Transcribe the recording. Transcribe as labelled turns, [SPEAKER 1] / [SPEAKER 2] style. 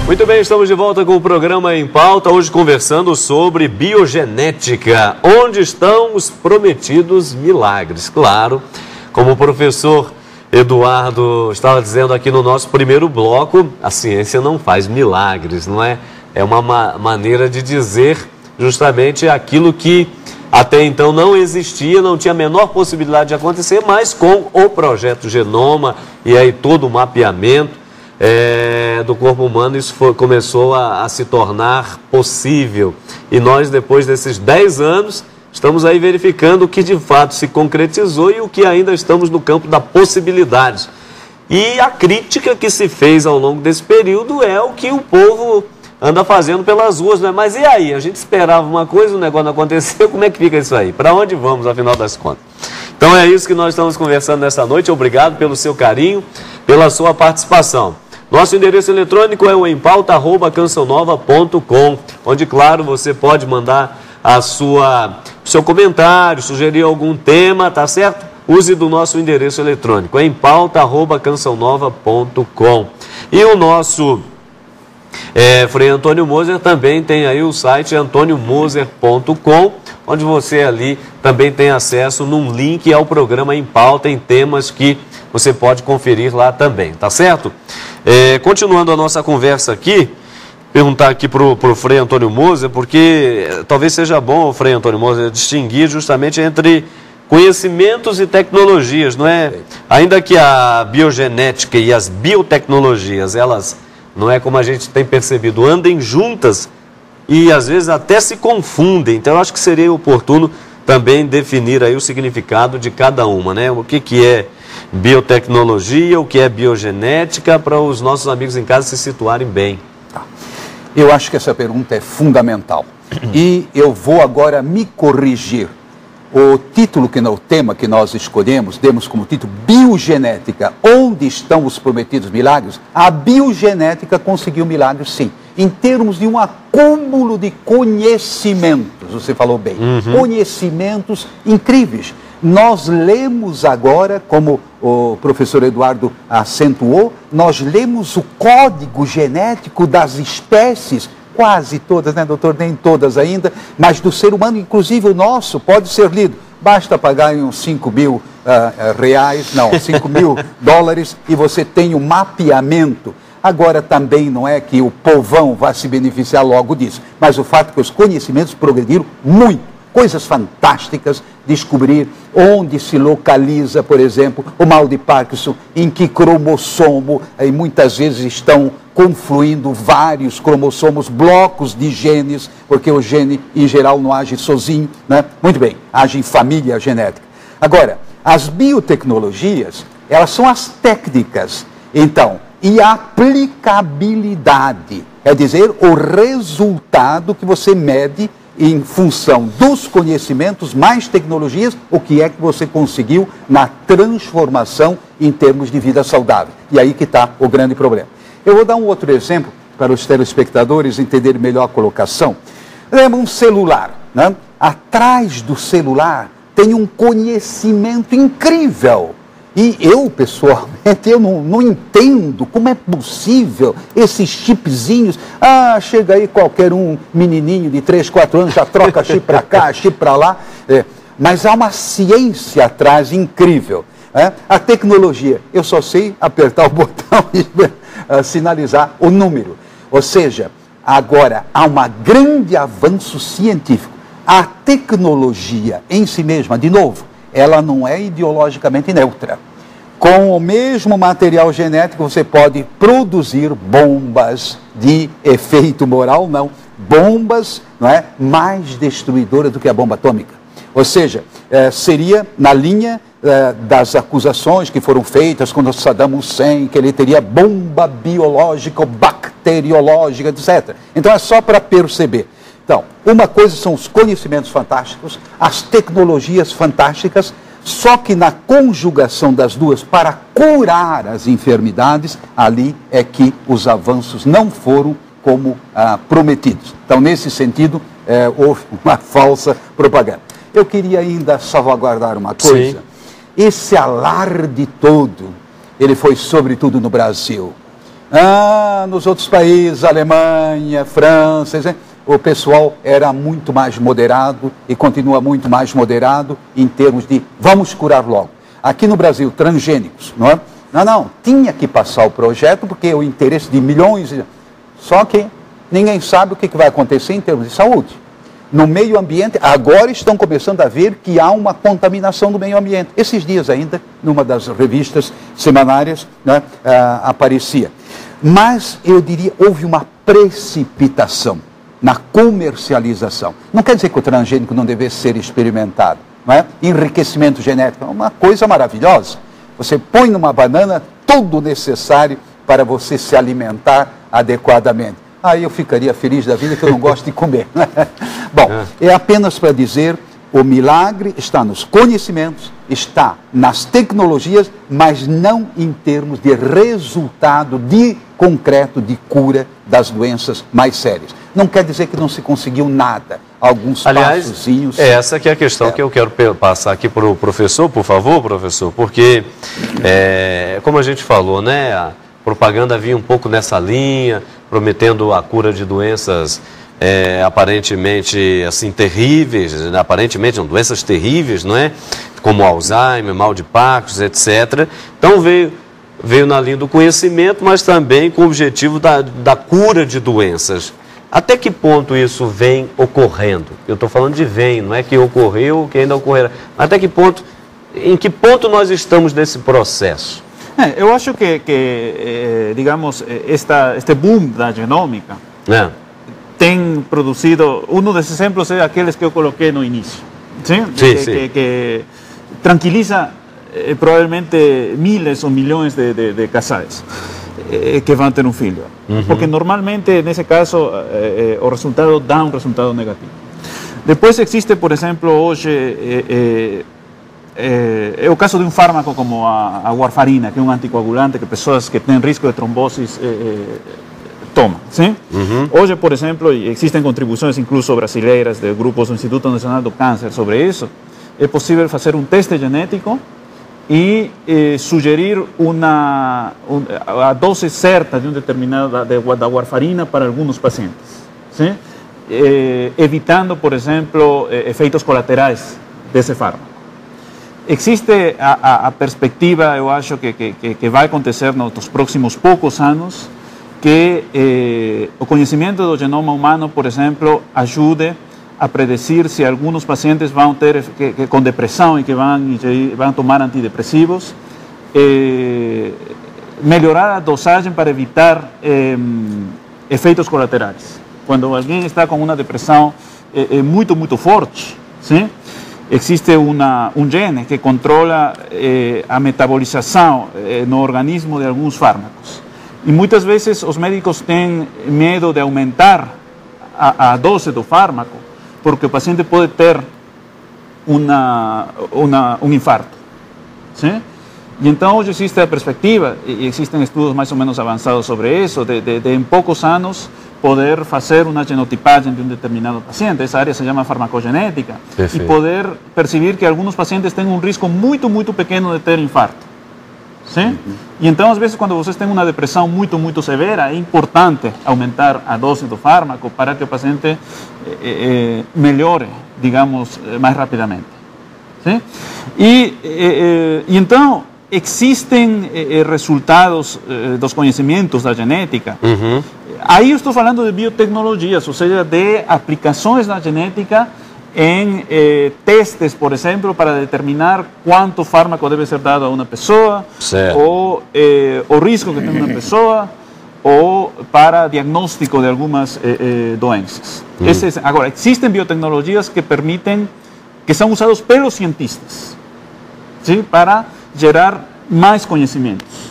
[SPEAKER 1] Muito bem, estamos de volta com o programa Em Pauta, hoje conversando sobre biogenética. Onde estão os prometidos milagres? Claro, como o professor Eduardo estava dizendo aqui no nosso primeiro bloco, a ciência não faz milagres, não é? É uma maneira de dizer justamente aquilo que até então não existia, não tinha a menor possibilidade de acontecer, mas com o projeto Genoma e aí todo o mapeamento do corpo humano, isso começou a se tornar possível. E nós, depois desses 10 anos, estamos aí verificando o que de fato se concretizou e o que ainda estamos no campo da possibilidade. E a crítica que se fez ao longo desse período é o que o povo anda fazendo pelas ruas, né? Mas e aí? A gente esperava uma coisa, o negócio não aconteceu, como é que fica isso aí? Para onde vamos, afinal das contas? Então é isso que nós estamos conversando nessa noite. Obrigado pelo seu carinho, pela sua participação. Nosso endereço eletrônico é o empauta@cançãonova.com, onde, claro, você pode mandar seu comentário, sugerir algum tema, tá certo? Use do nosso endereço eletrônico, é empauta@cançãonova.com. E o nosso Frei Antônio Moser também tem aí o site antoniomoser.com, onde você ali também tem acesso num link ao programa Em Pauta, em temas que você pode conferir lá também, tá certo? Continuando a nossa conversa aqui, perguntar aqui para o Frei Antônio Moser, porque talvez seja bom, Frei Antônio Moser, distinguir justamente entre conhecimentos e tecnologias, não é? Ainda que a biogenética e as biotecnologias, elas, não é como a gente tem percebido, andem juntas e às vezes até se confundem. Então eu acho que seria oportuno também definir aí o significado de cada uma, né? O que é biotecnologia, o que é biogenética, para os nossos amigos em casa se situarem bem.
[SPEAKER 2] Eu acho que essa pergunta é fundamental. E eu vou agora me corrigir. O tema que nós escolhemos, demos como título Biogenética. Onde estão os prometidos milagres? A biogenética conseguiu milagres, sim. Em termos de um acúmulo de conhecimentos, você falou bem. Conhecimentos incríveis. Nós lemos agora, como o professor Eduardo acentuou, nós lemos o código genético das espécies, quase todas, né, doutor? Nem todas ainda, mas do ser humano, inclusive o nosso, pode ser lido. Basta pagar uns 5 mil reais, não, 5 mil dólares, e você tem um mapeamento. Agora também não é que o povão vai se beneficiar logo disso, mas o fato é que os conhecimentos progrediram muito. Coisas fantásticas, descobrir onde se localiza, por exemplo, o mal de Parkinson, em que cromossomo, e muitas vezes estão confluindo vários cromossomos, blocos de genes, porque o gene, em geral, não age sozinho, né? Muito bem, age em família genética. Agora, as biotecnologias, elas são as técnicas, então, e a aplicabilidade, é dizer, o resultado que você mede em função dos conhecimentos, mais tecnologias, o que é que você conseguiu na transformação em termos de vida saudável. E aí que está o grande problema. Eu vou dar um outro exemplo para os telespectadores entenderem melhor a colocação. Lembra um celular, né? Atrás do celular tem um conhecimento incrível. E eu, pessoalmente, eu não entendo como é possível esses chipzinhos. Chega aí qualquer menininho de 3, 4 anos, já troca chip para cá, chip para lá. Mas há uma ciência atrás incrível. A tecnologia, eu só sei apertar o botão e sinalizar o número. Ou seja, agora há um grande avanço científico. A tecnologia em si mesma, de novo, ela não é ideologicamente neutra. Com o mesmo material genético, você pode produzir bombas de efeito moral, não. Bombas, não é, mais destruidoras do que a bomba atômica. Ou seja, seria na linha das acusações que foram feitas contra Saddam Hussein, que ele teria bomba biológica ou bacteriológica, etc. Então é só para perceber. Então, uma coisa são os conhecimentos fantásticos, as tecnologias fantásticas, só que na conjugação das duas para curar as enfermidades, ali é que os avanços não foram como prometidos. Então, nesse sentido, houve uma falsa propaganda. Eu queria ainda salvaguardar uma coisa. Sim. Esse alarde todo, ele foi sobretudo no Brasil. Nos outros países, Alemanha, França, o pessoal era muito mais moderado e continua muito mais moderado em termos de vamos curar logo. Aqui no Brasil, transgênicos, não é? Não, tinha que passar o projeto porque o interesse de milhões, só que ninguém sabe o que vai acontecer em termos de saúde. No meio ambiente, agora estão começando a ver que há uma contaminação do meio ambiente. Esses dias ainda, numa das revistas semanárias, né, aparecia. Mas, eu diria, houve uma precipitação na comercialização. Não quer dizer que o transgênico não deve ser experimentado, não é? Enriquecimento genético é uma coisa maravilhosa. Você põe numa banana tudo necessário para você se alimentar adequadamente. Aí eu ficaria feliz da vida, que eu não gosto de comer. Bom, é apenas para dizer, o milagre está nos conhecimentos, está nas tecnologias, mas não em termos de resultado concreto de cura das doenças mais sérias. Não quer dizer que não se conseguiu nada. Alguns passozinhos.
[SPEAKER 1] Essa que é a questão que eu quero passar aqui para o professor, por favor, professor, porque, como a gente falou, né, a propaganda vinha um pouco nessa linha, prometendo a cura de doenças aparentemente assim terríveis, aparentemente não, doenças terríveis, não é? Como Alzheimer, mal de Parkinson, etc. Então veio na linha do conhecimento, mas também com o objetivo da cura de doenças. Até que ponto isso vem ocorrendo? Eu estou falando de não é que ocorreu, que ainda ocorrerá. Até que ponto, em que ponto nós estamos nesse processo?
[SPEAKER 3] Eu acho que digamos, este boom da genômica tem produzido, um dos exemplos é aqueles que eu coloquei no início, sim? Que tranquiliza provavelmente miles ou milhões de casais que vão ter um filho. Porque normalmente, nesse caso, o resultado dá um resultado negativo. Depois existe, por exemplo, hoje, é o caso de um fármaco como a warfarina, que é um anticoagulante que pessoas que têm risco de trombose tomam. Sim? Hoje, por exemplo, existem contribuições incluso brasileiras de grupos do Instituto Nacional do Câncer sobre isso. É possível fazer um teste genético e sugerir a dose certa de da warfarina para alguns pacientes, sim? Evitando, por exemplo, efeitos colaterais desse fármaco. Existe a perspectiva, eu acho, que vai acontecer nos próximos poucos anos, que o conhecimento do genoma humano, por exemplo, ajude a predecir se alguns pacientes vão ter com depressão e que vão tomar antidepressivos, melhorar a dosagem para evitar efeitos colaterais. Quando alguém está com uma depressão muito forte, sim? Existe um gene que controla a metabolização no organismo de alguns fármacos. E muitas vezes os médicos têm medo de aumentar a dose do fármaco, porque o paciente pode ter um infarto. Sim? E então hoje existe a perspectiva, e existem estudos mais ou menos avançados sobre isso, de em poucos anos poder fazer uma genotipagem de um determinado paciente. Essa área se chama farmacogenética. Perfeito. E poder perceber que alguns pacientes têm um risco muito pequeno de ter infarto. Sim? E então, às vezes, quando vocês têm uma depressão muito severa, é importante aumentar a dose do fármaco para que o paciente melhore, digamos, mais rapidamente. Sim? E então, existem resultados dos conhecimentos da genética. Aí eu estou falando de biotecnologias, ou seja, de aplicações da genética em testes, por exemplo, para determinar quanto fármaco deve ser dado a uma pessoa, ou o risco que tem uma pessoa, ou para diagnóstico de algumas doenças. Agora, existem biotecnologias que permitem, que são usadas pelos cientistas, ¿sí? Para gerar mais conhecimentos.